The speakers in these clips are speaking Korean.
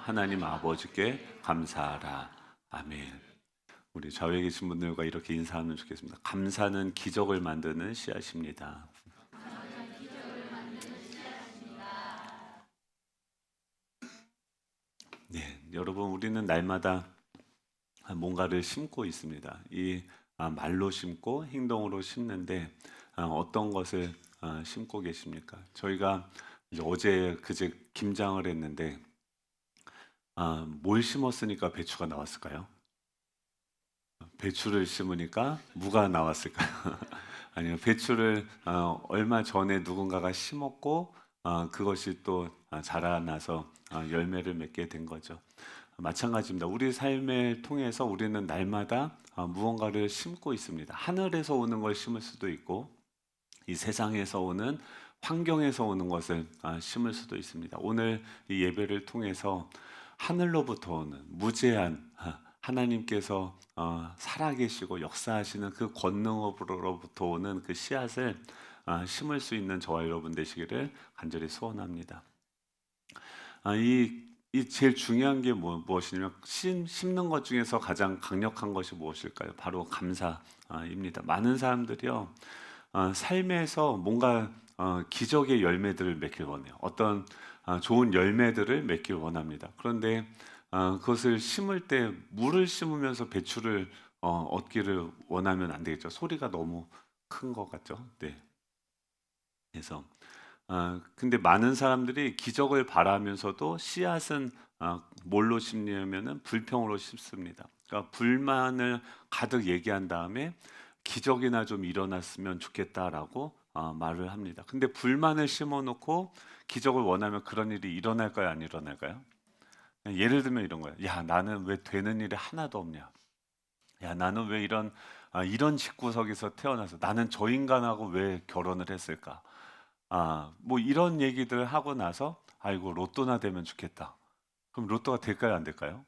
하나님 아버지께 감사하라. 아멘. 우리 좌우에 계신 분들과 이렇게 인사하면 좋겠습니다. 감사는 기적을 만드는 씨앗입니다. 네, 여러분 우리는 날마다 뭔가를 심고 있습니다. 이 말로 심고 행동으로 심는데 어떤 것을 심고 계십니까? 저희가 이제 어제 그제 김장을 했는데 뭘 심었으니까 배추가 나왔을까요? 배추를 심으니까 무가 나왔을까요? 아니요, 배추를 얼마 전에 누군가가 심었고 그것이 또 자라나서 열매를 맺게 된 거죠. 마찬가지입니다. 우리 삶을 통해서 우리는 날마다 무언가를 심고 있습니다. 하늘에서 오는 걸 심을 수도 있고 이 세상에서 오는 환경에서 오는 것을 심을 수도 있습니다. 오늘 이 예배를 통해서 하늘로부터 오는 무제한 하나님께서 살아계시고 역사하시는 그 권능으로부터 오는 그 씨앗을 심을 수 있는 저와 여러분 되시기를 간절히 소원합니다. 이 제일 중요한 게 무엇이냐면 심는 것 중에서 가장 강력한 것이 무엇일까요? 바로 감사입니다. 많은 사람들이요 삶에서 뭔가 기적의 열매들을 맺길 원해요. 어떤 좋은 열매들을 맺길 원합니다. 그런데 그것을 심을 때 물을 심으면서 배추를 얻기를 원하면 안 되겠죠. 소리가 너무 큰 것 같죠. 네. 그래서 근데 많은 사람들이 기적을 바라면서도 씨앗은 뭘로 심냐면은 불평으로 심습니다. 그러니까 불만을 가득 얘기한 다음에 기적이나 좀 일어났으면 좋겠다라고 말을 합니다. 근데 불만을 심어놓고 기적을 원하면 그런 일이 일어날까요, 안 일어날까요? 예를 들면 이런 거예요. 야, 나는 왜 되는 일이 하나도 없냐? 야, 나는 왜 이런 집구석에서 태어나서 나는 저 인간하고 왜 결혼을 했을까? 뭐 이런 얘기들 하고 나서 아이고 로또나 되면 좋겠다. 그럼 로또가 될까요, 안 될까요?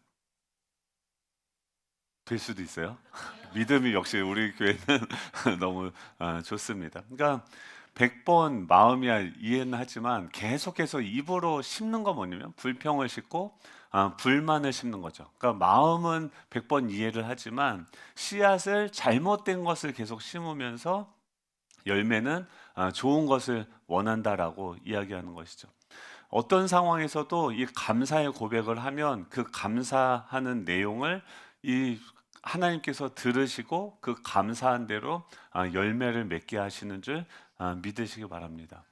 될 수도 있어요. 믿음이 역시 우리 교회는 너무 좋습니다. 그러니까 100번 마음이야 이해는 하지만 계속해서 입으로 심는 건 뭐냐면 불평을 심고 불만을 심는 거죠. 그러니까 마음은 100번 이해를 하지만 씨앗을 잘못된 것을 계속 심으면서 열매는 좋은 것을 원한다라고 이야기하는 것이죠. 어떤 상황에서도 이 감사의 고백을 하면 그 감사하는 내용을 이 하나님께서 들으시고 그 감사한 대로 열매를 맺게 하시는 줄 믿으시기 바랍니다.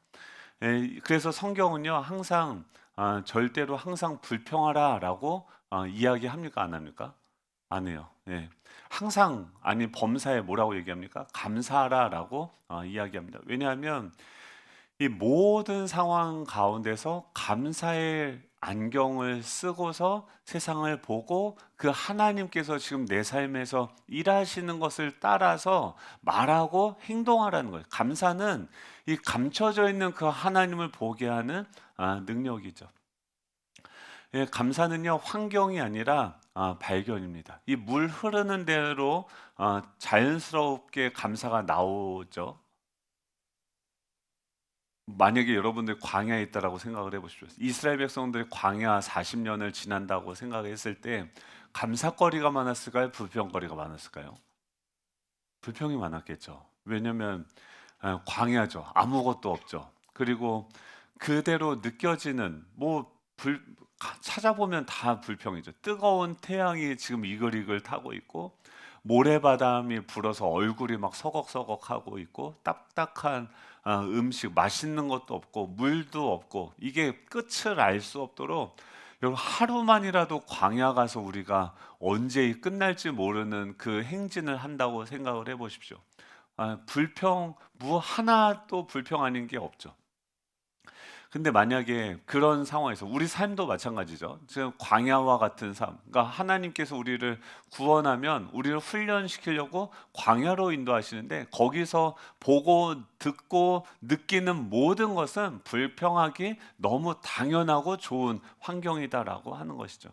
그래서 성경은요 항상 절대로 항상 불평하라라고 이야기합니까 안 합니까? 안 해요. 예. 항상 아니 범사에 뭐라고 얘기합니까? 감사하라라고 이야기합니다. 왜냐하면 이 모든 상황 가운데서 감사의 안경을 쓰고서 세상을 보고 그 하나님께서 지금 내 삶에서 일하시는 것을 따라서 말하고 행동하라는 거예요. 감사는 이 감춰져 있는 그 하나님을 보게 하는 능력이죠. 예, 감사는요 환경이 아니라 발견입니다. 이 물 흐르는 대로 자연스럽게 감사가 나오죠. 만약에 여러분들 광야에 있다라고 생각을 해보십시오. 이스라엘 백성들이 광야 40년을 지난다고 생각했을 때 감사거리가 많았을까요? 불평거리가 많았을까요? 불평이 많았겠죠. 왜냐하면 광야죠. 아무것도 없죠. 그리고 그대로 느껴지는 찾아보면 다 불평이죠. 뜨거운 태양이 지금 이글이글 타고 있고 모래바람이 불어서 얼굴이 막 서걱서걱하고 있고 딱딱한 음식 맛있는 것도 없고 물도 없고 이게 끝을 알 수 없도록 여러분 하루만이라도 광야 가서 우리가 언제 끝날지 모르는 그 행진을 한다고 생각을 해보십시오. 불평 무 하나도 불평 아닌 게 없죠. 근데 만약에 그런 상황에서 우리 삶도 마찬가지죠. 지금 광야와 같은 삶. 그러니까 하나님께서 우리를 구원하면 우리를 훈련시키려고 광야로 인도하시는데 거기서 보고 듣고 느끼는 모든 것은 불평하기 너무 당연하고 좋은 환경이다라고 하는 것이죠.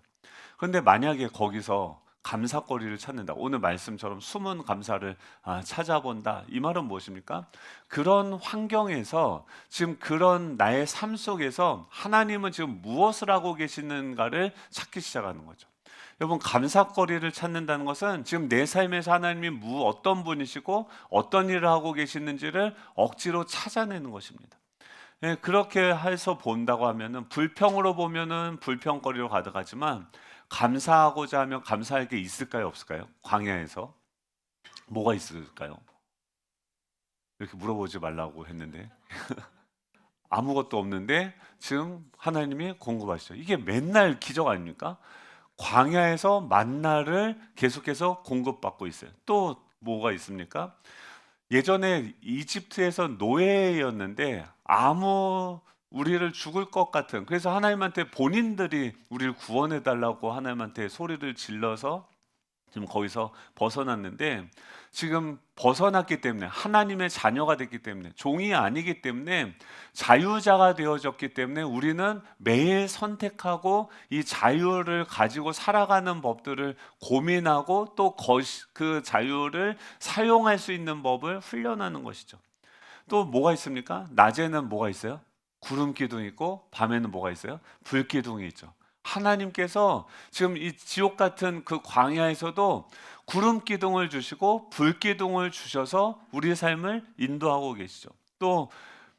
그런데 만약에 거기서 감사거리를 찾는다. 오늘 말씀처럼 숨은 감사를 찾아본다. 이 말은 무엇입니까? 그런 환경에서 지금 그런 나의 삶 속에서 하나님은 지금 무엇을 하고 계시는가를 찾기 시작하는 거죠. 여러분, 감사거리를 찾는다는 것은 지금 내 삶에서 하나님이 어떤 분이시고 어떤 일을 하고 계시는지를 억지로 찾아내는 것입니다. 예, 그렇게 해서 본다고 하면은 불평으로 보면은 불평거리로 가득하지만 감사하고자 하면 감사할 게 있을까요, 없을까요? 광야에서 뭐가 있을까요? 이렇게 물어보지 말라고 했는데 아무것도 없는데 지금 하나님이 공급하시죠. 이게 맨날 기적 아닙니까? 광야에서 만나를 계속해서 공급받고 있어요. 또 뭐가 있습니까? 예전에 이집트에서 노예였는데 아무 우리를 죽을 것 같은, 그래서 하나님한테 본인들이 우리를 구원해 달라고 하나님한테 소리를 질러서 지금 거기서 벗어났는데, 지금 벗어났기 때문에 하나님의 자녀가 됐기 때문에 종이 아니기 때문에 자유자가 되어졌기 때문에 우리는 매일 선택하고 이 자유를 가지고 살아가는 법들을 고민하고 또 그 자유를 사용할 수 있는 법을 훈련하는 것이죠. 또 뭐가 있습니까? 낮에는 뭐가 있어요? 구름 기둥이 있고 밤에는 뭐가 있어요? 불 기둥이 있죠. 하나님께서 지금 이 지옥 같은 그 광야에서도 구름 기둥을 주시고 불 기둥을 주셔서 우리의 삶을 인도하고 계시죠. 또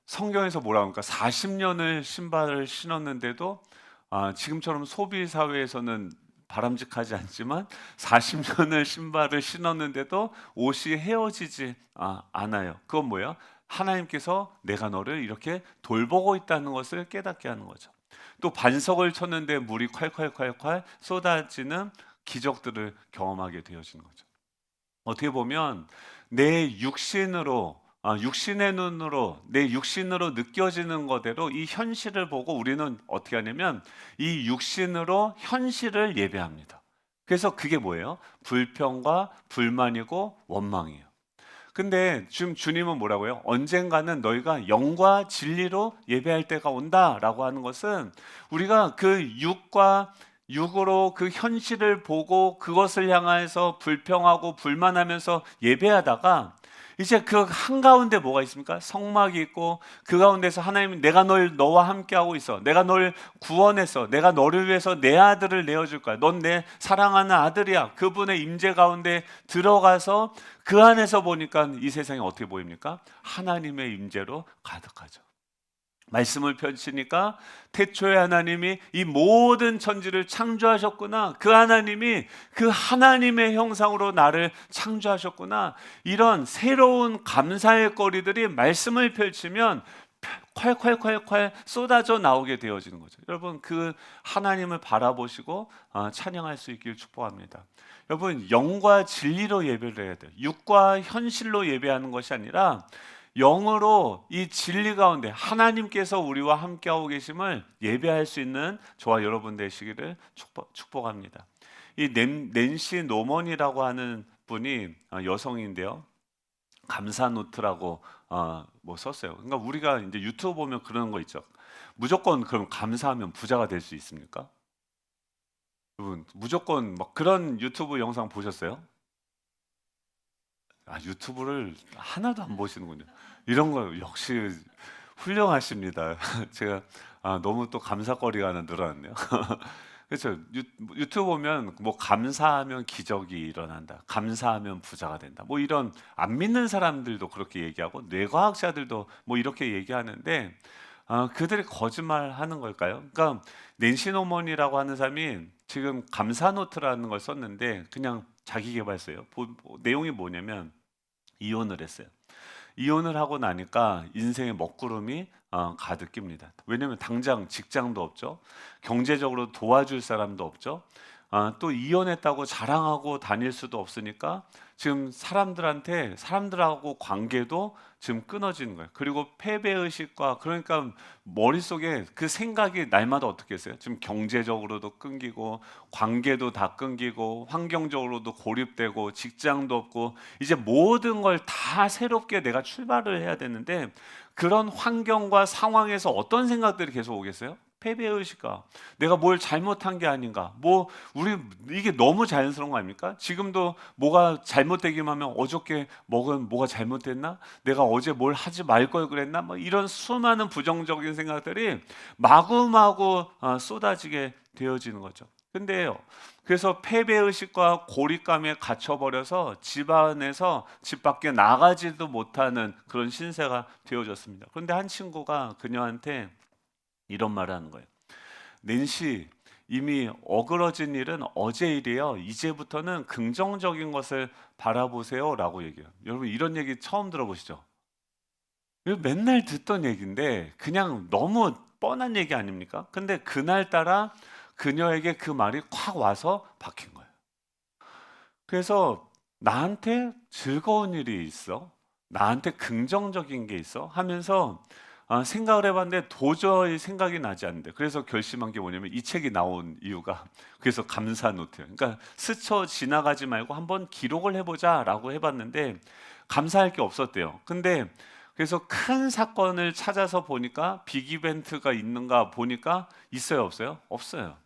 성경에서 뭐라고 합니까? 40년을 신발을 신었는데도 지금처럼 소비 사회에서는 바람직하지 않지만 40년을 신발을 신었는데도 옷이 헤어지지 않아요. 그건 뭐예요? 하나님께서 내가 너를 이렇게 돌보고 있다는 것을 깨닫게 하는 거죠. 또 반석을 쳤는데 물이 콸콸콸콸 쏟아지는 기적들을 경험하게 되어지는 거죠. 어떻게 보면 내 육신으로 육신의 눈으로 내 육신으로 느껴지는 거대로 이 현실을 보고 우리는 어떻게 하냐면 이 육신으로 현실을 예배합니다. 그래서 그게 뭐예요? 불평과 불만이고 원망이에요. 근데 지금 주님은 뭐라고요? 언젠가는 너희가 영과 진리로 예배할 때가 온다라고 하는 것은 우리가 그 육으로 그 현실을 보고 그것을 향해서 불평하고 불만하면서 예배하다가 이제 그 한가운데 뭐가 있습니까? 성막이 있고 그 가운데서 하나님은 내가 너와 함께하고 있어. 내가 널 구원했어. 내가 너를 위해서 내 아들을 내어줄 거야. 넌 내 사랑하는 아들이야. 그분의 임재 가운데 들어가서 그 안에서 보니까 이 세상이 어떻게 보입니까? 하나님의 임재로 가득하죠. 말씀을 펼치니까 태초에 하나님이 이 모든 천지를 창조하셨구나. 그 하나님이 그 하나님의 형상으로 나를 창조하셨구나. 이런 새로운 감사의 거리들이 말씀을 펼치면 콸콸콸콸 쏟아져 나오게 되어지는 거죠. 여러분, 그 하나님을 바라보시고 찬양할 수 있기를 축복합니다. 여러분, 영과 진리로 예배를 해야 돼요. 육과 현실로 예배하는 것이 아니라 영으로 이 진리 가운데 하나님께서 우리와 함께하고 계심을 예배할 수 있는 저와 여러분 되시기를 축복합니다. 이 낸시 노먼이라고 하는 분이 여성인데요. 감사 노트라고 뭐 썼어요. 그러니까 우리가 이제 유튜브 보면 그런 거 있죠. 무조건 그럼 감사하면 부자가 될 수 있습니까? 여러분, 무조건 막 그런 유튜브 영상 보셨어요? 유튜브를 하나도 안 보시는군요. 이런 거 역시 훌륭하십니다. 제가 너무 또 감사거리가 하나 늘어났네요. 그렇죠. 유튜브 보면 뭐 감사하면 기적이 일어난다. 감사하면 부자가 된다. 뭐 이런 안 믿는 사람들도 그렇게 얘기하고 뇌과학자들도 뭐 이렇게 얘기하는데 그들이 거짓말하는 걸까요? 그러니까 낸시 노먼이라고 하는 사람이 지금 감사 노트라는 걸 썼는데 그냥 자기 개발서예요. 내용이 뭐냐면 이혼을 했어요. 이혼을 하고 나니까 인생의 먹구름이 가득 낍니다. 왜냐하면 당장 직장도 없죠. 경제적으로 도와줄 사람도 없죠. 또 이혼했다고 자랑하고 다닐 수도 없으니까 지금 사람들하고 관계도 지금 끊어지는 거예요. 그리고 패배의식과 그러니까 머릿속에 그 생각이 날마다 어떻게 했어요? 지금 경제적으로도 끊기고 관계도 다 끊기고 환경적으로도 고립되고 직장도 없고 이제 모든 걸 다 새롭게 내가 출발을 해야 되는데 그런 환경과 상황에서 어떤 생각들이 계속 오겠어요? 패배의식과 내가 뭘 잘못한 게 아닌가. 뭐 우리 이게 너무 자연스러운 거 아닙니까? 지금도 뭐가 잘못되기만 하면 어저께 먹은 뭐가 잘못됐나? 내가 어제 뭘 하지 말 걸 그랬나? 뭐 이런 수많은 부정적인 생각들이 마구마구 쏟아지게 되어지는 거죠. 근데요. 그래서 패배의식과 고립감에 갇혀버려서 집 안에서 집 밖에 나가지도 못하는 그런 신세가 되어졌습니다. 그런데 한 친구가 그녀한테 이런 말을 하는 거예요. 낸시, 이미 어그러진 일은 어제 일이에요. 이제부터는 긍정적인 것을 바라보세요 라고 얘기해요. 여러분 이런 얘기 처음 들어보시죠? 이거 맨날 듣던 얘기인데 그냥 너무 뻔한 얘기 아닙니까? 근데 그날따라 그녀에게 그 말이 콱 와서 박힌 거예요. 그래서 나한테 즐거운 일이 있어? 나한테 긍정적인 게 있어? 하면서 생각을 해봤는데 도저히 생각이 나지 않는데 그래서 결심한 게 뭐냐면 이 책이 나온 이유가 그래서 감사 노트예요. 그러니까 스쳐 지나가지 말고 한번 기록을 해보자라고 해봤는데 감사할 게 없었대요. 근데 그래서 큰 사건을 찾아서 보니까 빅 이벤트가 있는가 보니까 있어요, 없어요? 없어요.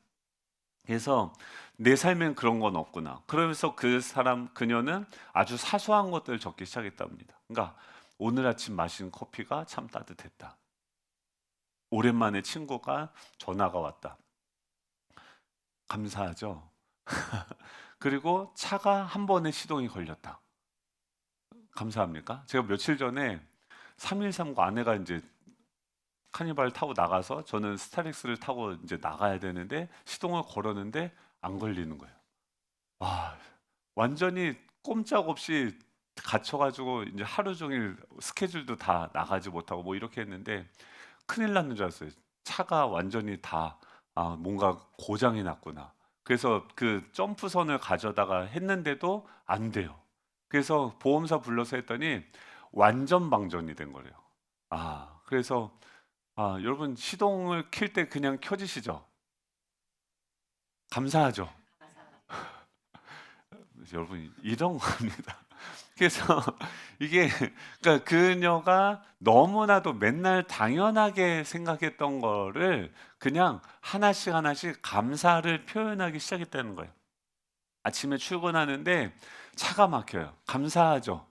그래서 내 삶엔 그런 건 없구나. 그러면서 그녀는 아주 사소한 것들을 적기 시작했답니다. 그러니까 오늘 아침 마신 커피가 참 따뜻했다. 오랜만에 친구가 전화가 왔다. 감사하죠. 그리고 차가 한 번에 시동이 걸렸다. 감사합니까? 제가 며칠 전에 313과 아내가 이제 카니발 타고 나가서 저는 스타렉스를 타고 이제 나가야 되는데 시동을 걸었는데 안 걸리는 거예요. 와, 완전히 꼼짝없이 갇혀가지고 이제 하루 종일 스케줄도 다 나가지 못하고 뭐 이렇게 했는데 큰일 났는 줄 알았어요. 차가 완전히 다 뭔가 고장이 났구나. 그래서 그 점프선을 가져다가 했는데도 안 돼요. 그래서 보험사 불러서 했더니 완전 방전이 된 거래요. 그래서 여러분 시동을 킬 때 그냥 켜지시죠? 감사하죠? 여러분 이런 겁니다. 그래서 이게 그러니까 그녀가 너무나도 맨날 당연하게 생각했던 거를 그냥 하나씩 하나씩 감사를 표현하기 시작했다는 거예요. 아침에 출근하는데 차가 막혀요. 감사하죠.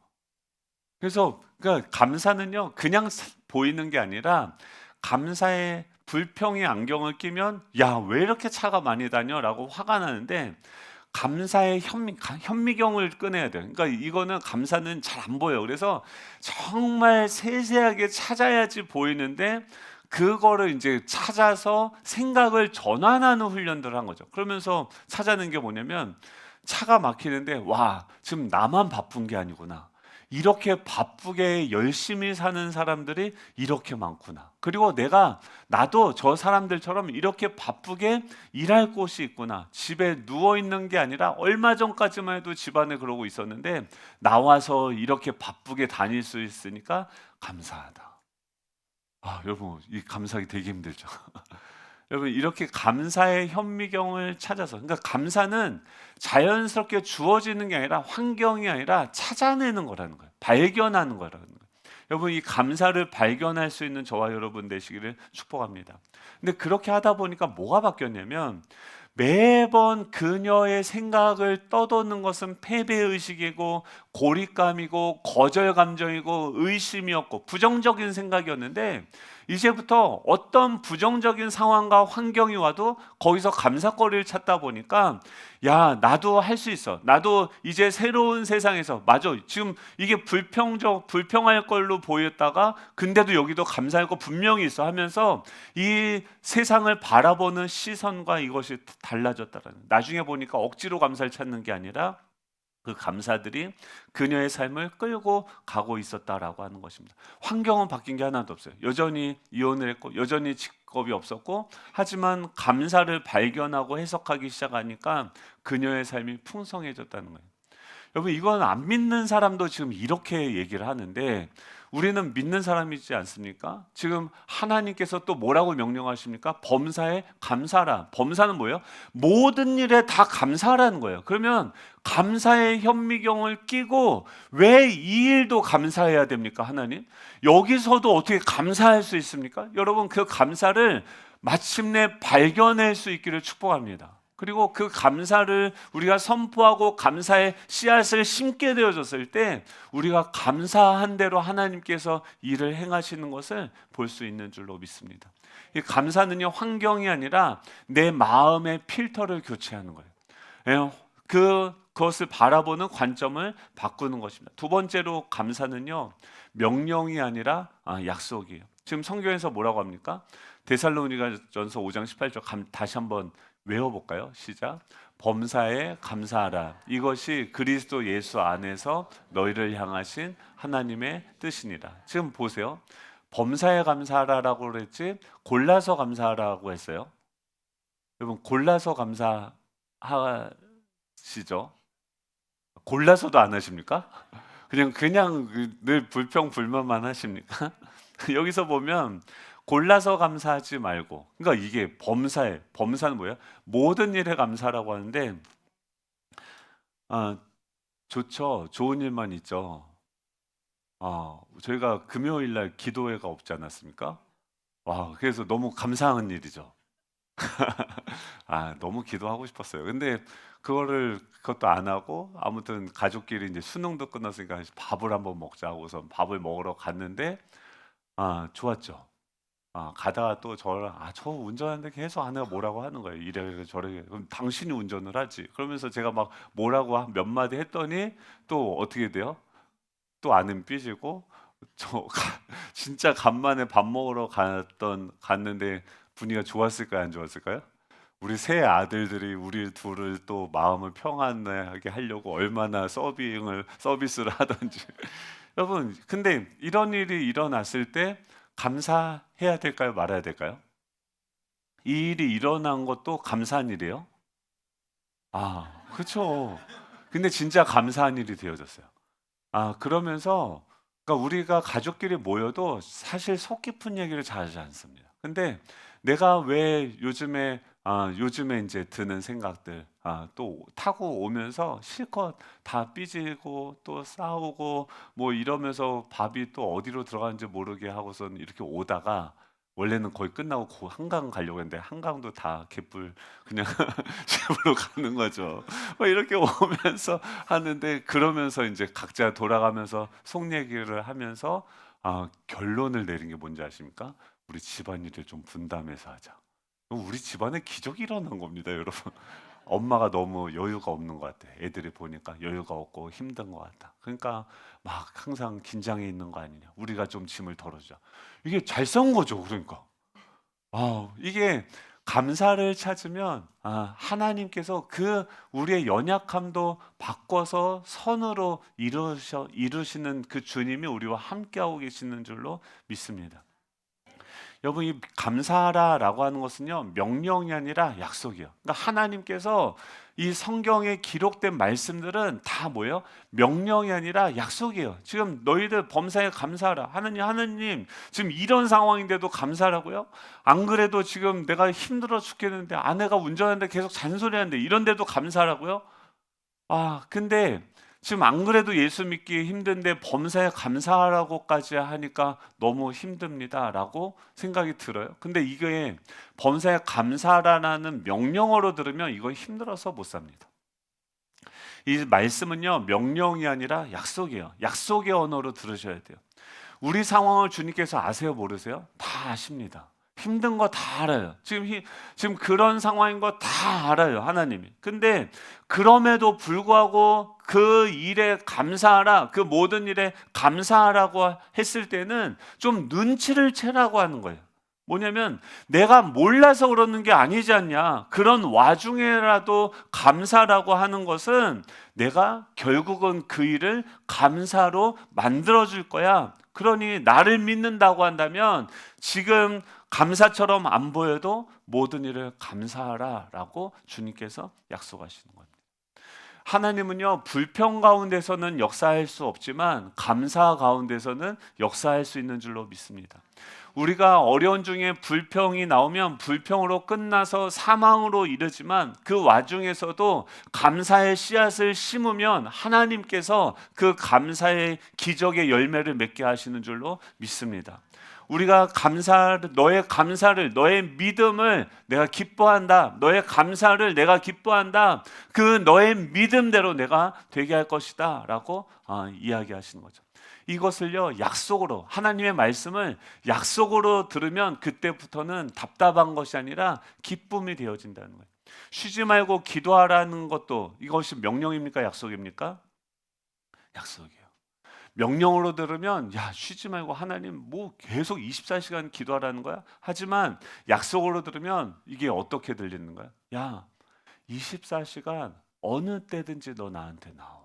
그래서 그러니까 감사는요 그냥 보이는 게 아니라 감사의 불평의 안경을 끼면 야, 왜 이렇게 차가 많이 다녀라고 화가 나는데 감사의 현미경을 꺼내야 돼요. 그러니까 이거는 감사는 잘 안 보여요. 그래서 정말 세세하게 찾아야지 보이는데 그거를 이제 찾아서 생각을 전환하는 훈련들을 한 거죠. 그러면서 찾아낸 게 뭐냐면 차가 막히는데 와, 지금 나만 바쁜 게 아니구나. 이렇게 바쁘게 열심히 사는 사람들이 이렇게 많구나. 그리고 나도 저 사람들처럼 이렇게 바쁘게 일할 곳이 있구나. 집에 누워 있는 게 아니라 얼마 전까지만 해도 집안에 그러고 있었는데 나와서 이렇게 바쁘게 다닐 수 있으니까 감사하다. 여러분, 이 감사하기 되게 힘들죠. 여러분 이렇게 감사의 현미경을 찾아서 그러니까 감사는 자연스럽게 주어지는 게 아니라 환경이 아니라 찾아내는 거라는 거예요. 발견하는 거라는 거예요. 여러분 이 감사를 발견할 수 있는 저와 여러분 되시기를 축복합니다. 근데 그렇게 하다 보니까 뭐가 바뀌었냐면 매번 그녀의 생각을 떠도는 것은 패배의식이고 고립감이고 거절 감정이고 의심이었고 부정적인 생각이었는데 이제부터 어떤 부정적인 상황과 환경이 와도 거기서 감사거리를 찾다 보니까 야, 나도 할 수 있어. 나도 이제 새로운 세상에서 맞아. 지금 이게 불평할 걸로 보였다가 근데도 여기도 감사할 거 분명히 있어 하면서 이 세상을 바라보는 시선과 이것이 달라졌다라는. 나중에 보니까 억지로 감사를 찾는 게 아니라 그 감사들이 그녀의 삶을 끌고 가고 있었다라고 하는 것입니다. 환경은 바뀐 게 하나도 없어요. 여전히 이혼을 했고 여전히 직업이 없었고 하지만 감사를 발견하고 해석하기 시작하니까 그녀의 삶이 풍성해졌다는 거예요. 여러분 이건 안 믿는 사람도 지금 이렇게 얘기를 하는데 우리는 믿는 사람이지 않습니까? 지금 하나님께서 또 뭐라고 명령하십니까? 범사에 감사라. 범사는 뭐예요? 모든 일에 다 감사하라는 거예요. 그러면 감사의 현미경을 끼고 왜 이 일도 감사해야 됩니까? 하나님? 여기서도 어떻게 감사할 수 있습니까? 여러분 그 감사를 마침내 발견할 수 있기를 축복합니다. 그리고 그 감사를 우리가 선포하고 감사의 씨앗을 심게 되어졌을 때 우리가 감사한 대로 하나님께서 일을 행하시는 것을 볼 수 있는 줄로 믿습니다. 이 감사는요, 환경이 아니라 내 마음의 필터를 교체하는 거예요. 그것을 바라보는 관점을 바꾸는 것입니다. 두 번째로 감사는요, 명령이 아니라 약속이에요. 지금 성경에서 뭐라고 합니까? 데살로니가전서 5장 18절 다시 한번 외워볼까요? 시작. 범사에 감사하라. 이것이 그리스도 예수 안에서 너희를 향하신 하나님의 뜻이니라. 지금 보세요. 범사에 감사하라라고 그랬지 골라서 감사하라고 했어요. 여러분 골라서 감사하시죠? 골라서도 안 하십니까? 그냥 늘 불평불만만 하십니까? 여기서 보면 골라서 감사하지 말고, 그러니까 이게 범사는 뭐예요? 모든 일에 감사라고 하는데, 좋죠. 좋은 일만 있죠. 저희가 금요일 날 기도회가 없지 않았습니까? 와, 그래서 너무 감사한 일이죠. 너무 기도하고 싶었어요. 근데 그것도 안 하고 아무튼 가족끼리 이제 수능도 끝났으니까 밥을 한번 먹자 하고서 밥을 먹으러 갔는데 좋았죠. 가다가 또 저 운전하는데 계속 아내가 뭐라고 하는 거예요. 이래 저래. 그럼 당신이 운전을 하지. 그러면서 제가 막 뭐라고 몇 마디 했더니 또 어떻게 돼요? 또 아내는 삐지고 진짜 간만에 밥 먹으러 갔는데 분위기가 좋았을까요, 안 좋았을까요? 우리 세 아들들이 우리 둘을 또 마음을 평안하게 하려고 얼마나 서비스를 하던지. 여러분, 근데 이런 일이 일어났을 때 감사해야 될까요, 말아야 될까요? 이 일이 일어난 것도 감사한 일이에요? 그렇죠. 근데 진짜 감사한 일이 되어졌어요. 그러면서 그러니까 우리가 가족끼리 모여도 사실 속 깊은 얘기를 잘 하지 않습니다. 근데 내가 왜 요즘에 이제 드는 생각들, 또 타고 오면서 실컷 다 삐지고 또 싸우고 뭐 이러면서 밥이 또 어디로 들어가는지 모르게 하고선 이렇게 오다가 원래는 거의 끝나고 한강 가려고 했는데 한강도 다 개뿔 그냥 집으로 가는 거죠. 이렇게 오면서 하는데 그러면서 이제 각자 돌아가면서 속 얘기를 하면서 결론을 내린 게 뭔지 아십니까? 우리 집안일을 좀 분담해서 하자. 우리 집안에 기적이 일어난 겁니다, 여러분. 엄마가 너무 여유가 없는 것 같아. 애들이 보니까 여유가 없고 힘든 것 같다. 그러니까 막 항상 긴장해 있는 거 아니냐. 우리가 좀 짐을 덜어주자. 이게 잘 싸운 거죠, 그러니까. 이게 감사를 찾으면 하나님께서 그 우리의 연약함도 바꿔서 선으로 이루시는 그 주님이 우리와 함께하고 계시는 줄로 믿습니다. 여러분, 이 감사하라라고 하는 것은요, 명령이 아니라 약속이에요. 그러니까 하나님께서 이 성경에 기록된 말씀들은 다 뭐예요? 명령이 아니라 약속이에요. 지금 너희들 범사에 감사하라. 하느님, 지금 이런 상황인데도 감사하라고요? 안 그래도 지금 내가 힘들어 죽겠는데 아내가 운전하는데 계속 잔소리하는데 이런데도 감사하라고요? 근데 지금 안 그래도 예수 믿기 힘든데 범사에 감사하라고까지 하니까 너무 힘듭니다라고 생각이 들어요. 근데 이게 범사에 감사라는 명령어로 들으면 이거 힘들어서 못 삽니다. 이 말씀은요, 명령이 아니라 약속이에요. 약속의 언어로 들으셔야 돼요. 우리 상황을 주님께서 아세요, 모르세요? 다 아십니다. 힘든 거 다 알아요. 지금 그런 상황인 거 다 알아요, 하나님이. 근데 그럼에도 불구하고 그 일에 감사하라, 그 모든 일에 감사하라고 했을 때는 좀 눈치를 채라고 하는 거예요. 뭐냐면 내가 몰라서 그러는 게 아니지 않냐. 그런 와중에라도 감사라고 하는 것은 내가 결국은 그 일을 감사로 만들어줄 거야. 그러니 나를 믿는다고 한다면 지금 감사처럼 안 보여도 모든 일을 감사하라라고 주님께서 약속하시는 겁니다. 하나님은요, 불평 가운데서는 역사할 수 없지만 감사 가운데서는 역사할 수 있는 줄로 믿습니다. 우리가 어려운 중에 불평이 나오면 불평으로 끝나서 사망으로 이르지만 그 와중에서도 감사의 씨앗을 심으면 하나님께서 그 감사의 기적의 열매를 맺게 하시는 줄로 믿습니다. 우리가 너의 감사를, 너의 믿음을 내가 기뻐한다. 너의 감사를 내가 기뻐한다. 그 너의 믿음대로 내가 되게 할 것이다 라고 이야기하시는 거죠. 이것을요, 약속으로, 하나님의 말씀을 약속으로 들으면 그때부터는 답답한 것이 아니라 기쁨이 되어진다는 거예요. 쉬지 말고 기도하라는 것도 이것이 명령입니까? 약속입니까? 약속이에요. 명령으로 들으면 야, 쉬지 말고 하나님 뭐 계속 24시간 기도하라는 거야? 하지만 약속으로 들으면 이게 어떻게 들리는 거야? 야, 24시간 어느 때든지 너 나한테 나와.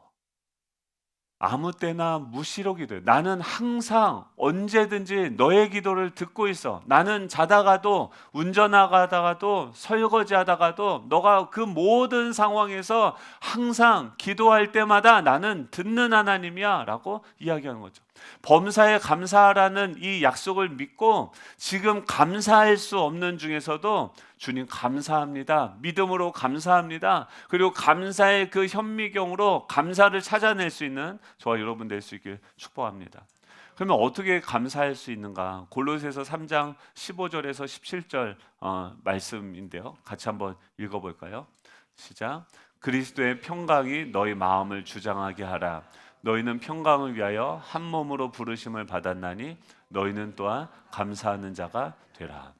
아무 때나 무시로 기도해. 나는 항상 언제든지 너의 기도를 듣고 있어. 나는 자다가도, 운전하다가도, 설거지하다가도 너가 그 모든 상황에서 항상 기도할 때마다 나는 듣는 하나님이야 라고 이야기하는 거죠. 범사에 감사하라는 이 약속을 믿고 지금 감사할 수 없는 중에서도 주님 감사합니다. 믿음으로 감사합니다. 그리고 감사의 그 현미경으로 감사를 찾아낼 수 있는 저와 여러분 될 수 있길 축복합니다. 그러면 어떻게 감사할 수 있는가? 골로새서 3장 15절에서 17절 말씀인데요. 같이 한번 읽어볼까요? 시작. 그리스도의 평강이 너희 마음을 주장하게 하라. 너희는 평강을 위하여 한 몸으로 부르심을 받았나니 너희는 또한 감사하는 자가 되라.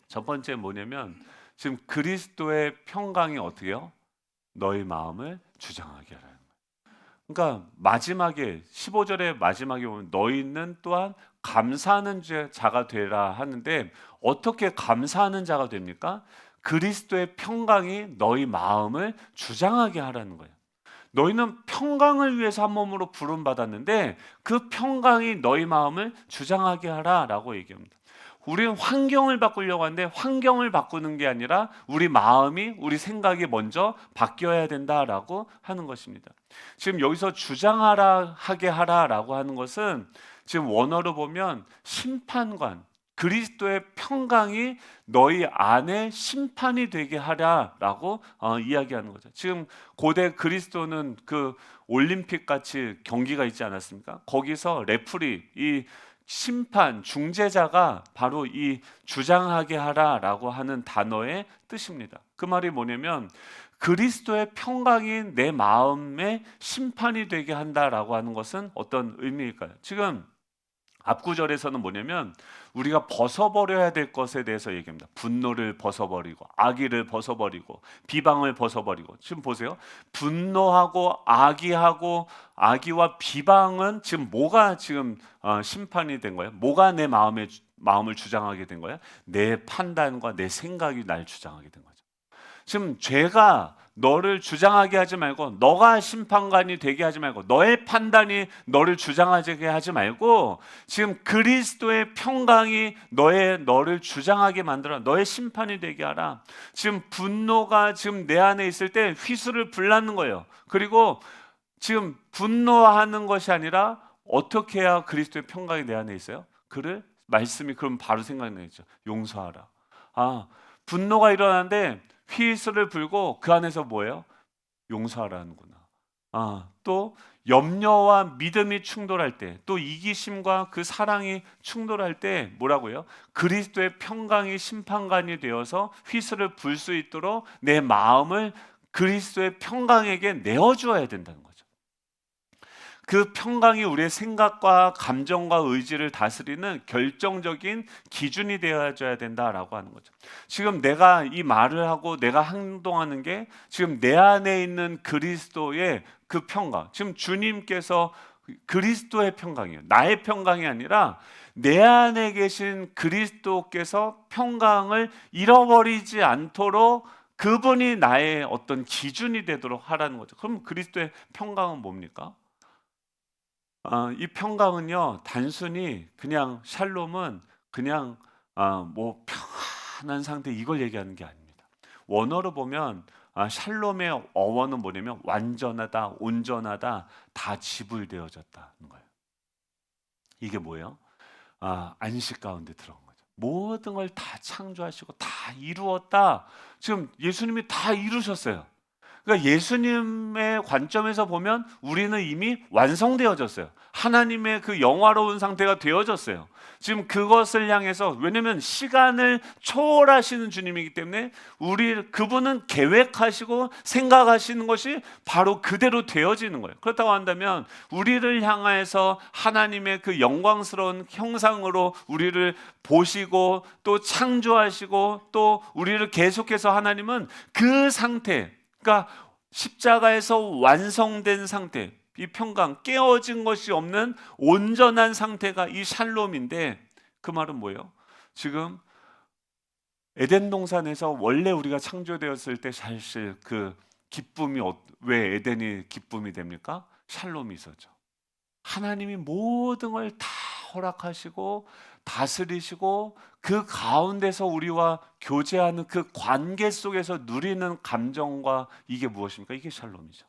첫 번째 뭐냐면 지금 그리스도의 평강이 어떻게요? 너희 마음을 주장하게 하라는 거예요. 그러니까 마지막에 15절의 마지막에 보면 너희는 또한 감사하는 자가 되라 하는데 어떻게 감사하는 자가 됩니까? 그리스도의 평강이 너희 마음을 주장하게 하라는 거예요. 너희는 평강을 위해서 한 몸으로 부름받았는데 그 평강이 너희 마음을 주장하게 하라라고 얘기합니다. 우리는 환경을 바꾸려고 하는데 환경을 바꾸는 게 아니라 우리 마음이, 우리 생각이 먼저 바뀌어야 된다라고 하는 것입니다. 지금 여기서 주장하라 하게 하라라고 하는 것은 지금 원어로 보면 심판관, 그리스도의 평강이 너희 안에 심판이 되게 하라라고 이야기하는 거죠. 지금 고대 그리스도는 그 올림픽 같이 경기가 있지 않았습니까? 거기서 레프리, 이 심판, 중재자가 바로 이 주장하게 하라라고 하는 단어의 뜻입니다. 그 말이 뭐냐면 그리스도의 평강이 내 마음에 심판이 되게 한다라고 하는 것은 어떤 의미일까요? 지금 앞구절에서는 뭐냐면 우리가 벗어버려야 될 것에 대해서 얘기합니다. 분노를 벗어버리고 악의를 벗어버리고 비방을 벗어버리고. 지금 보세요. 분노하고 악의하고 악의와 비방은 지금 뭐가 지금 심판이 된 거예요? 뭐가 내 마음을 주장하게 된 거예요? 내 판단과 내 생각이 날 주장하게 된 거죠. 지금 죄가 너를 주장하게 하지 말고, 너가 심판관이 되게 하지 말고, 너의 판단이 너를 주장하게 하지 말고, 지금 그리스도의 평강이 너를 주장하게 만들어 너의 심판이 되게 하라. 지금 분노가 지금 내 안에 있을 때 휘슬을 불라는 거예요. 그리고 지금 분노하는 것이 아니라 어떻게 해야 그리스도의 평강이 내 안에 있어요? 그를 말씀이 그럼 바로 생각나겠죠. 용서하라. 분노가 일어나는데 휘슬을 불고 그 안에서 뭐예요? 용서하라는구나. 또 염려와 믿음이 충돌할 때, 또 이기심과 그 사랑이 충돌할 때 뭐라고요? 그리스도의 평강이 심판관이 되어서 휘슬을 불 수 있도록 내 마음을 그리스도의 평강에게 내어주어야 된다는 거죠. 그 평강이 우리의 생각과 감정과 의지를 다스리는 결정적인 기준이 되어줘야 된다라고 하는 거죠. 지금 내가 이 말을 하고 내가 행동하는 게 지금 내 안에 있는 그리스도의 그 평강, 지금 주님께서 그리스도의 평강이에요. 나의 평강이 아니라 내 안에 계신 그리스도께서 평강을 잃어버리지 않도록 그분이 나의 어떤 기준이 되도록 하라는 거죠. 그럼 그리스도의 평강은 뭡니까? 이 평강은요, 단순히 그냥 샬롬은 그냥 뭐 평안한 상태 이걸 얘기하는 게 아닙니다. 원어로 보면 샬롬의 어원은 뭐냐면 완전하다, 온전하다, 다 지불되어졌다는 거예요. 이게 뭐예요? 안식 가운데 들어간 거죠. 모든 걸 다 창조하시고 다 이루었다. 지금 예수님이 다 이루셨어요. 그러니까 예수님의 관점에서 보면 우리는 이미 완성되어졌어요. 하나님의 그 영화로운 상태가 되어졌어요. 지금 그것을 향해서, 왜냐하면 시간을 초월하시는 주님이기 때문에 그분은 계획하시고 생각하시는 것이 바로 그대로 되어지는 거예요. 그렇다고 한다면 우리를 향해서 하나님의 그 영광스러운 형상으로 우리를 보시고 또 창조하시고 또 우리를 계속해서 하나님은 그 상태, 그러니까 십자가에서 완성된 상태, 이 평강, 깨어진 것이 없는 온전한 상태가 이 샬롬인데, 그 말은 뭐예요? 지금 에덴 동산에서 원래 우리가 창조되었을 때 사실 그 기쁨이, 왜 에덴이 기쁨이 됩니까? 샬롬이 있었죠. 하나님이 모든 걸 다 허락하시고 다스리시고 그 가운데서 우리와 교제하는 그 관계 속에서 누리는 감정과, 이게 무엇입니까? 이게 샬롬이죠.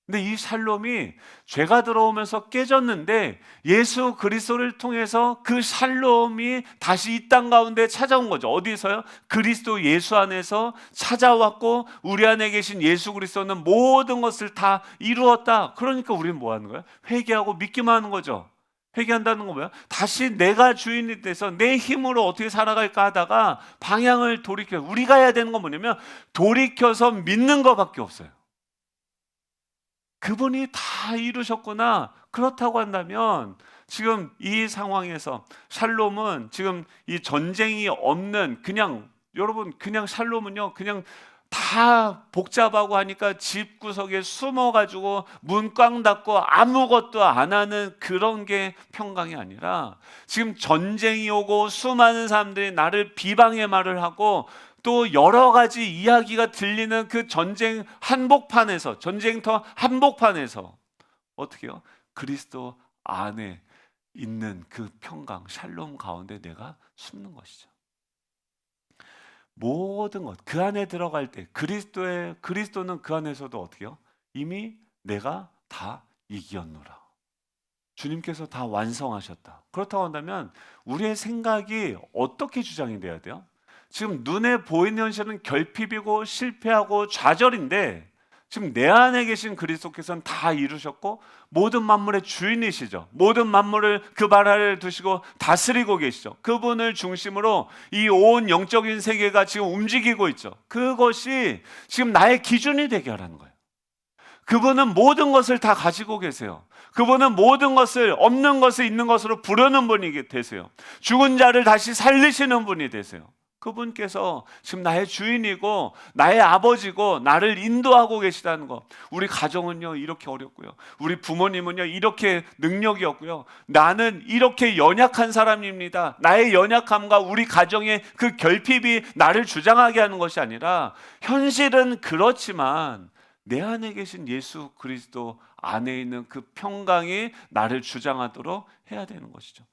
근데 이 샬롬이 죄가 들어오면서 깨졌는데 예수 그리스도를 통해서 그 샬롬이 다시 이 땅 가운데 찾아온 거죠. 어디서요? 그리스도 예수 안에서 찾아왔고 우리 안에 계신 예수 그리스도는 모든 것을 다 이루었다. 그러니까 우리는 뭐 하는 거예요? 회개하고 믿기만 하는 거죠. 회개한다는 건 뭐야? 다시 내가 주인이 돼서 내 힘으로 어떻게 살아갈까 하다가 방향을 돌이켜, 우리가 해야 되는 건 뭐냐면 돌이켜서 믿는 것밖에 없어요. 그분이 다 이루셨구나. 그렇다고 한다면 지금 이 상황에서 샬롬은, 지금 이 전쟁이 없는, 그냥 여러분, 그냥 샬롬은요, 그냥 다 복잡하고 하니까 집 구석에 숨어가지고 문 꽝 닫고 아무것도 안 하는 그런 게 평강이 아니라, 지금 전쟁이 오고 수많은 사람들이 나를 비방의 말을 하고 또 여러 가지 이야기가 들리는 그 전쟁 한복판에서, 전쟁터 한복판에서 어떻게 해요? 그리스도 안에 있는 그 평강, 샬롬 가운데 내가 숨는 것이죠. 모든 것, 그 안에 들어갈 때 그리스도는 그 안에서도 어떻게 해요? 이미 내가 다 이기었노라. 주님께서 다 완성하셨다. 그렇다고 한다면 우리의 생각이 어떻게 주장이 돼야 돼요? 지금 눈에 보이는 현실은 결핍이고 실패하고 좌절인데, 지금 내 안에 계신 그리스도께서는 다 이루셨고 모든 만물의 주인이시죠. 모든 만물을 그 발 아래에 두시고 다스리고 계시죠. 그분을 중심으로 이 온 영적인 세계가 지금 움직이고 있죠. 그것이 지금 나의 기준이 되게 하라는 거예요. 그분은 모든 것을 다 가지고 계세요. 그분은 모든 것을, 없는 것을 있는 것으로 부르는 분이 되세요. 죽은 자를 다시 살리시는 분이 되세요. 그분께서 지금 나의 주인이고 나의 아버지고 나를 인도하고 계시다는 것. 우리 가정은요 이렇게 어렵고요, 우리 부모님은요 이렇게 능력이 없고요, 나는 이렇게 연약한 사람입니다. 나의 연약함과 우리 가정의 그 결핍이 나를 주장하게 하는 것이 아니라, 현실은 그렇지만 내 안에 계신 예수 그리스도 안에 있는 그 평강이 나를 주장하도록 해야 되는 것이죠.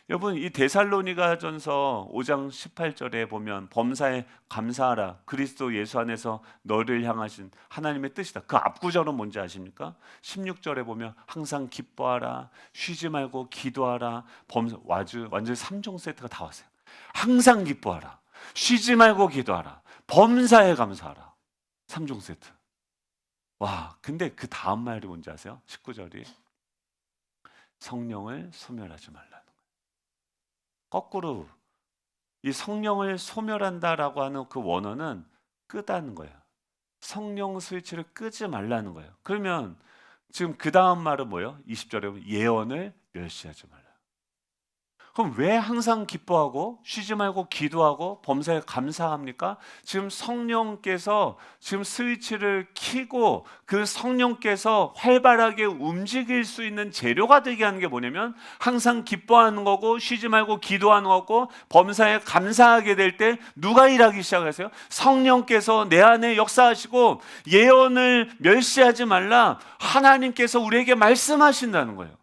여러분, 이 데살로니가전서 5장 18절에 보면 범사에 감사하라, 그리스도 예수 안에서 너를 향하신 하나님의 뜻이다. 그 앞구절은 뭔지 아십니까? 16절에 보면 항상 기뻐하라, 쉬지 말고 기도하라. 완전히 3종 세트가 다 왔어요. 항상 기뻐하라, 쉬지 말고 기도하라, 범사에 감사하라. 3종 세트. 와, 근데 그 다음 말이 뭔지 아세요? 19절이 성령을 소멸하지 말라는 거예요. 거꾸로 이 성령을 소멸한다라고 하는 그 원어는 끄다는 거예요. 성령 스위치를 끄지 말라는 거예요. 그러면 지금 그 다음 말은 뭐예요? 20절에 예언을 멸시하지 말라. 그럼 왜 항상 기뻐하고 쉬지 말고 기도하고 범사에 감사합니까? 지금 성령께서 지금 스위치를 켜고 그 성령께서 활발하게 움직일 수 있는 재료가 되게 하는 게 뭐냐면 항상 기뻐하는 거고 쉬지 말고 기도하는 거고 범사에 감사하게 될 때 누가 일하기 시작하세요? 성령께서 내 안에 역사하시고 예언을 멸시하지 말라, 하나님께서 우리에게 말씀하신다는 거예요.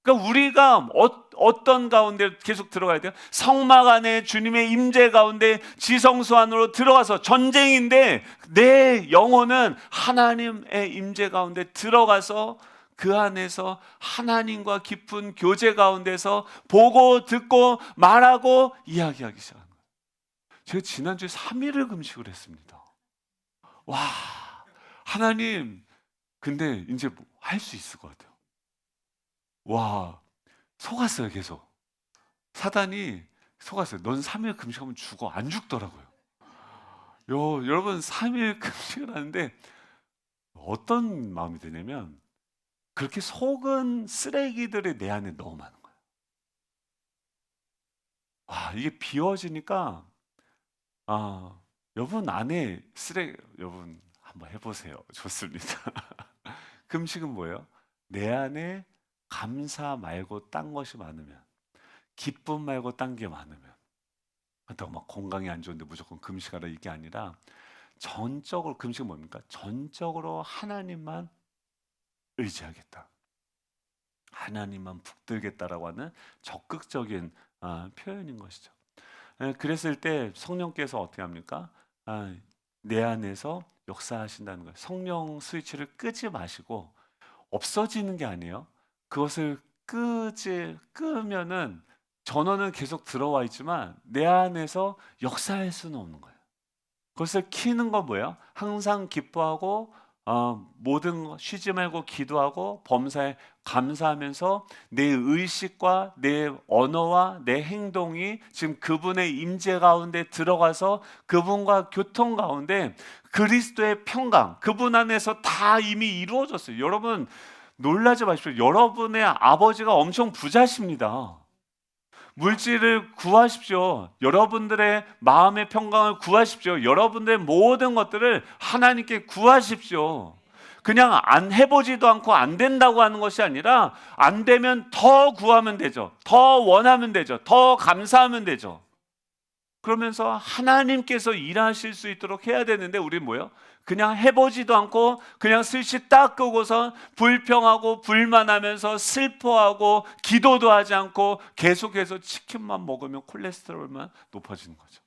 그러니까 우리가 어떤 가운데 계속 들어가야 돼요? 성막 안에 주님의 임재 가운데 지성소 안으로 들어가서, 전쟁인데 내 영혼은 하나님의 임재 가운데 들어가서 그 안에서 하나님과 깊은 교제 가운데서 보고 듣고 말하고 이야기하기 시작하는 거예요. 제가 지난주에 3일을 금식을 했습니다. 와, 하나님, 근데 이제 할 수 있을 것 같아요. 와, 속았어요, 계속. 사단이 속았어요. 넌 3일 금식하면 죽어. 안 죽더라고요. 여러분 3일 금식을 하는데 어떤 마음이 드냐면 그렇게 속은 쓰레기들이 내 안에 너무 많은 거예요. 와, 이게 비워지니까 여러분 안에 쓰레기 여러분 한번 해보세요. 좋습니다. 금식은 뭐예요? 내 안에 감사 말고 딴 것이 많으면, 기쁨 말고 딴 게 많으면, 그렇다고 막 건강이 안 좋은데 무조건 금식하라 이게 아니라 전적으로 금식은 뭡니까? 전적으로 하나님만 의지하겠다. 하나님만 붙들겠다라고 하는 적극적인 표현인 것이죠. 그랬을 때 성령께서 어떻게 합니까? 내 안에서 역사하신다는 거예요. 성령 스위치를 끄지 마시고 없어지는 게 아니에요. 그것을 끄면은 전원은 계속 들어와 있지만 내 안에서 역사할 수는 없는 거예요. 그것을 키는 건 뭐예요? 항상 기뻐하고 모든 거 쉬지 말고 기도하고 범사에 감사하면서 내 의식과 내 언어와 내 행동이 지금 그분의 임재 가운데 들어가서 그분과 교통 가운데 그리스도의 평강, 그분 안에서 다 이미 이루어졌어요. 여러분 놀라지 마십시오. 여러분의 아버지가 엄청 부자십니다. 물질을 구하십시오. 여러분들의 마음의 평강을 구하십시오. 여러분들의 모든 것들을 하나님께 구하십시오. 그냥 안 해보지도 않고 안 된다고 하는 것이 아니라 안 되면 더 구하면 되죠. 더 원하면 되죠. 더 감사하면 되죠. 그러면서 하나님께서 일하실 수 있도록 해야 되는데 우리 뭐요? 그냥 해보지도 않고 그냥 슬시 딱 끄고서 불평하고 불만하면서 슬퍼하고 기도도 하지 않고 계속해서 치킨만 먹으면 콜레스테롤만 높아지는 거죠.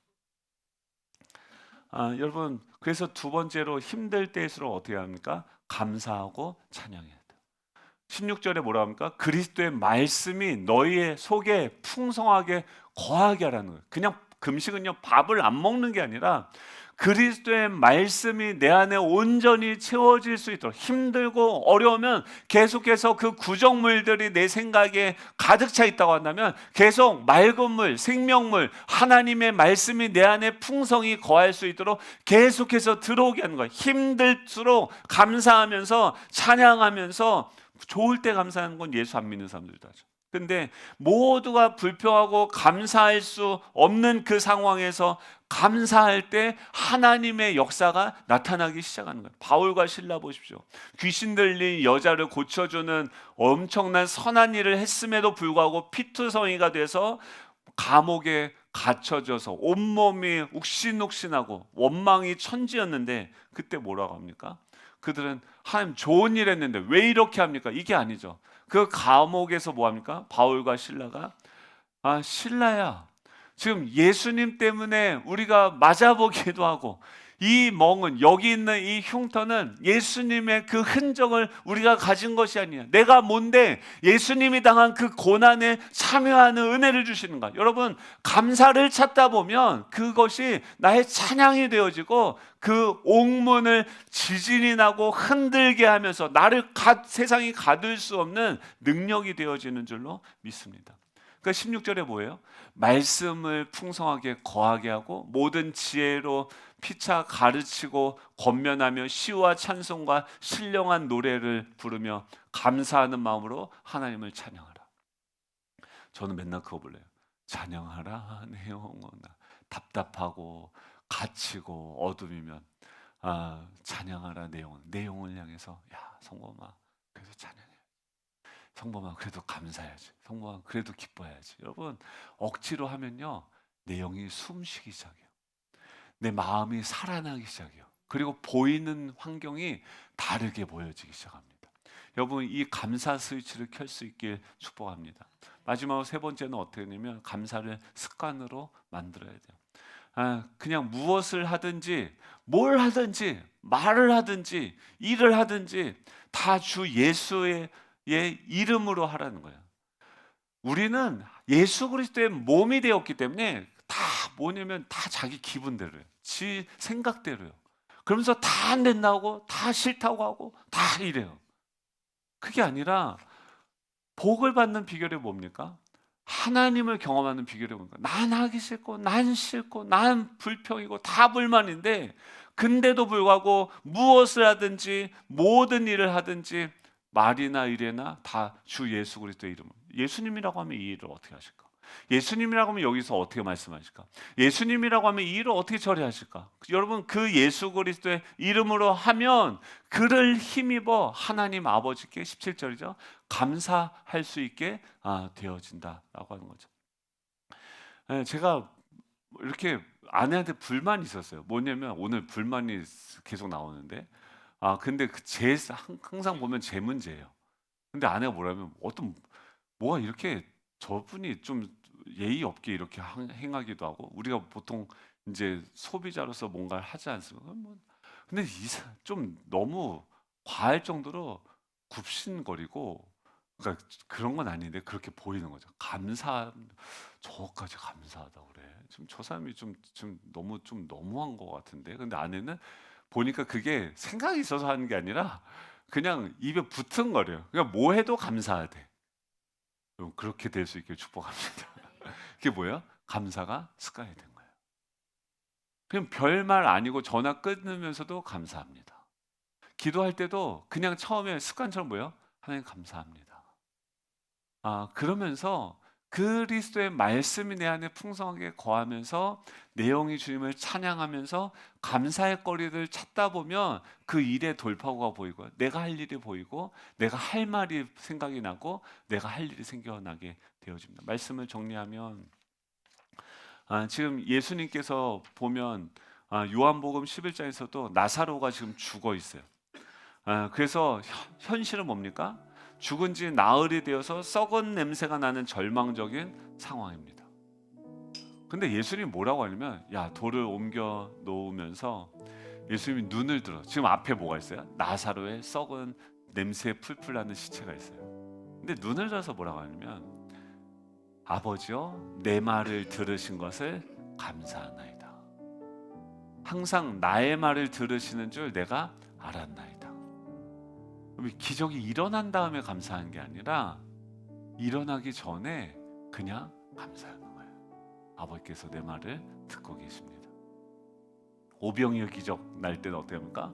여러분 그래서 두 번째로 힘들 때일수록 어떻게 합니까? 감사하고 찬양해야 돼요. 16절에 뭐라 합니까? 그리스도의 말씀이 너희의 속에 풍성하게 거하게 하라는 거예요. 그냥 금식은요 밥을 안 먹는 게 아니라 그리스도의 말씀이 내 안에 온전히 채워질 수 있도록 힘들고 어려우면 계속해서 그 구정물들이 내 생각에 가득 차 있다고 한다면 계속 맑은 물, 생명물, 하나님의 말씀이 내 안에 풍성히 거할 수 있도록 계속해서 들어오게 하는 거예요. 힘들수록 감사하면서 찬양하면서 좋을 때 감사하는 건 예수 안 믿는 사람들도 하죠. 근데 모두가 불평하고 감사할 수 없는 그 상황에서 감사할 때 하나님의 역사가 나타나기 시작하는 거예요. 바울과 실라 보십시오. 귀신 들린 여자를 고쳐주는 엄청난 선한 일을 했음에도 불구하고 피투성이가 돼서 감옥에 갇혀져서 온몸이 욱신욱신하고 원망이 천지였는데 그때 뭐라고 합니까? 그들은 하나님 좋은 일 했는데 왜 이렇게 합니까? 이게 아니죠. 그 감옥에서 뭐 합니까? 바울과 실라가 실라야 지금 예수님 때문에 우리가 맞아보기도 하고 이 멍은 여기 있는 이 흉터는 예수님의 그 흔적을 우리가 가진 것이 아니야. 내가 뭔데 예수님이 당한 그 고난에 참여하는 은혜를 주시는가? 여러분 감사를 찾다 보면 그것이 나의 찬양이 되어지고 그 옥문을 지진이 나고 흔들게 하면서 나를 세상이 가둘 수 없는 능력이 되어지는 줄로 믿습니다. 그러니까 16절에 뭐예요? 말씀을 풍성하게 거하게 하고 모든 지혜로 피차 가르치고 권면하며 시와 찬송과 신령한 노래를 부르며 감사하는 마음으로 하나님을 찬양하라. 저는 맨날 그거 불러요. 찬양하라 내 영혼아. 답답하고 갇히고 어둠이면 찬양하라 내 영혼. 내 영혼을 향해서 야 성범아 그래서 찬양해. 성범아 그래도 감사해야지. 성범아 그래도 기뻐해야지. 여러분 억지로 하면요 내 영이 숨쉬기 시작해요. 내 마음이 살아나기 시작해요. 그리고 보이는 환경이 다르게 보여지기 시작합니다. 여러분 이 감사 스위치를 켤 수 있길 축복합니다. 마지막으로 세 번째는 어떻게 되냐면 감사를 습관으로 만들어야 돼요. 그냥 무엇을 하든지 뭘 하든지 말을 하든지 일을 하든지 다 주 예수의 이름으로 하라는 거예요. 우리는 예수 그리스도의 몸이 되었기 때문에 다 뭐냐면 다 자기 기분대로예요. 지 생각대로요. 그러면서 다 안 된다고, 다 싫다고 하고, 다 이래요. 그게 아니라 복을 받는 비결이 뭡니까? 하나님을 경험하는 비결이 뭡니까? 난 하기 싫고, 난 싫고, 난 불평이고, 다 불만인데, 근데도 불구하고 무엇을 하든지, 모든 일을 하든지, 말이나 일이나 다 주 예수 그리스도의 이름으로. 예수님이라고 하면 이 일을 어떻게 하실까? 예수님이라고 하면 여기서 어떻게 말씀하실까? 예수님이라고 하면 이 일을 어떻게 처리하실까? 여러분, 그 예수 그리스도의 이름으로 하면 그를 힘입어 하나님 아버지께 17절이죠. 감사할 수 있게 되어진다라고 하는 거죠. 제가 이렇게 아내한테 불만이 있었어요. 뭐냐면 오늘 불만이 계속 나오는데, 근데 항상 보면 제 문제예요. 근데 아내가 뭐라면 뭐가 이렇게 저분이 좀 예의 없게 이렇게 행하기도 하고, 우리가 보통 이제 소비자로서 뭔가를 하지 않습니까? 근데 좀 너무 과할 정도로 굽신거리고, 그러니까 그런 건 아닌데 그렇게 보이는 거죠. 저까지 감사하다고 그래. 지금 저 사람이 좀 너무한 것 같은데. 근데 아내는 보니까 그게 생각이 있어서 하는 게 아니라 그냥 입에 붙은 거래요. 그냥 뭐 해도 감사하대. 그렇게 될 수 있게 축복합니다. 그게 뭐예요? 감사가 습관이 된 거예요. 그냥 별말 아니고 전화 끊으면서도 감사합니다. 기도할 때도 그냥 처음에 습관처럼 뭐예요? 하나님 감사합니다. 그러면서 그리스도의 말씀이 내 안에 풍성하게 거하면서 내용이 주님을 찬양하면서 감사의 거리를 찾다 보면 그 일의 돌파구가 보이고, 내가 할 일이 보이고, 내가 할 말이 생각이 나고, 내가 할 일이 생겨나게 되어집니다. 말씀을 정리하면, 지금 예수님께서 보면 요한복음 11장에서도 나사로가 지금 죽어 있어요. 그래서 현실은 뭡니까? 죽은 지 나흘이 되어서 썩은 냄새가 나는 절망적인 상황입니다. 근데 예수님이 뭐라고 하냐면, 돌을 옮겨 놓으면서 예수님이 눈을 들어. 지금 앞에 뭐가 있어요? 나사로의 썩은 냄새 풀풀 나는 시체가 있어요. 근데 눈을 들어서 뭐라고 하냐면, 아버지여 내 말을 들으신 것을 감사하나이다. 항상 나의 말을 들으시는 줄 내가 알았나이다. 기적이 일어난 다음에 감사한 게 아니라 일어나기 전에 그냥 감사하는 거예요. 아버지께서 내 말을 듣고 계십니다. 오병이어 기적 날 때는 어떻게 합니까?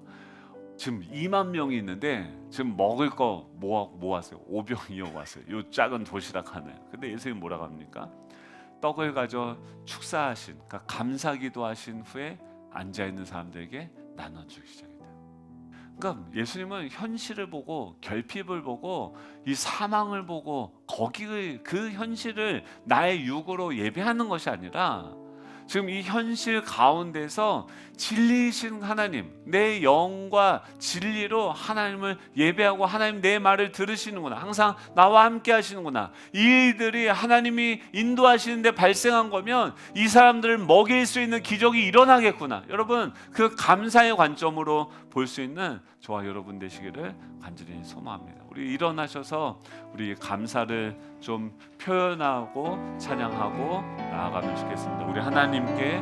지금 2만 명이 있는데 지금 먹을 거 모았어요. 오병이어 왔어요. 요 작은 도시락 하나에. 근데 예수님 뭐라고 합니까? 떡을 가져 축사하신, 그러니까 감사기도 하신 후에 앉아있는 사람들에게 나눠주기 시작해요. 그러니까 예수님은 현실을 보고, 결핍을 보고, 이 사망을 보고, 그 현실을 나의 육으로 예배하는 것이 아니라 지금 이 현실 가운데서 진리이신 하나님, 내 영과 진리로 하나님을 예배하고, 하나님 내 말을 들으시는구나, 항상 나와 함께 하시는구나, 이 일들이 하나님이 인도하시는데 발생한 거면 이 사람들을 먹일 수 있는 기적이 일어나겠구나. 여러분, 그 감사의 관점으로 볼 수 있는 저와 여러분 되시기를 간절히 소망합니다. 우리 일어나셔서 우리 감사를 좀 표현하고 찬양하고 나아가면 좋겠습니다. 우리 하나님께,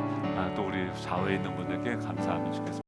또 우리 좌우에 있는 분들께 감사하면 좋겠습니다.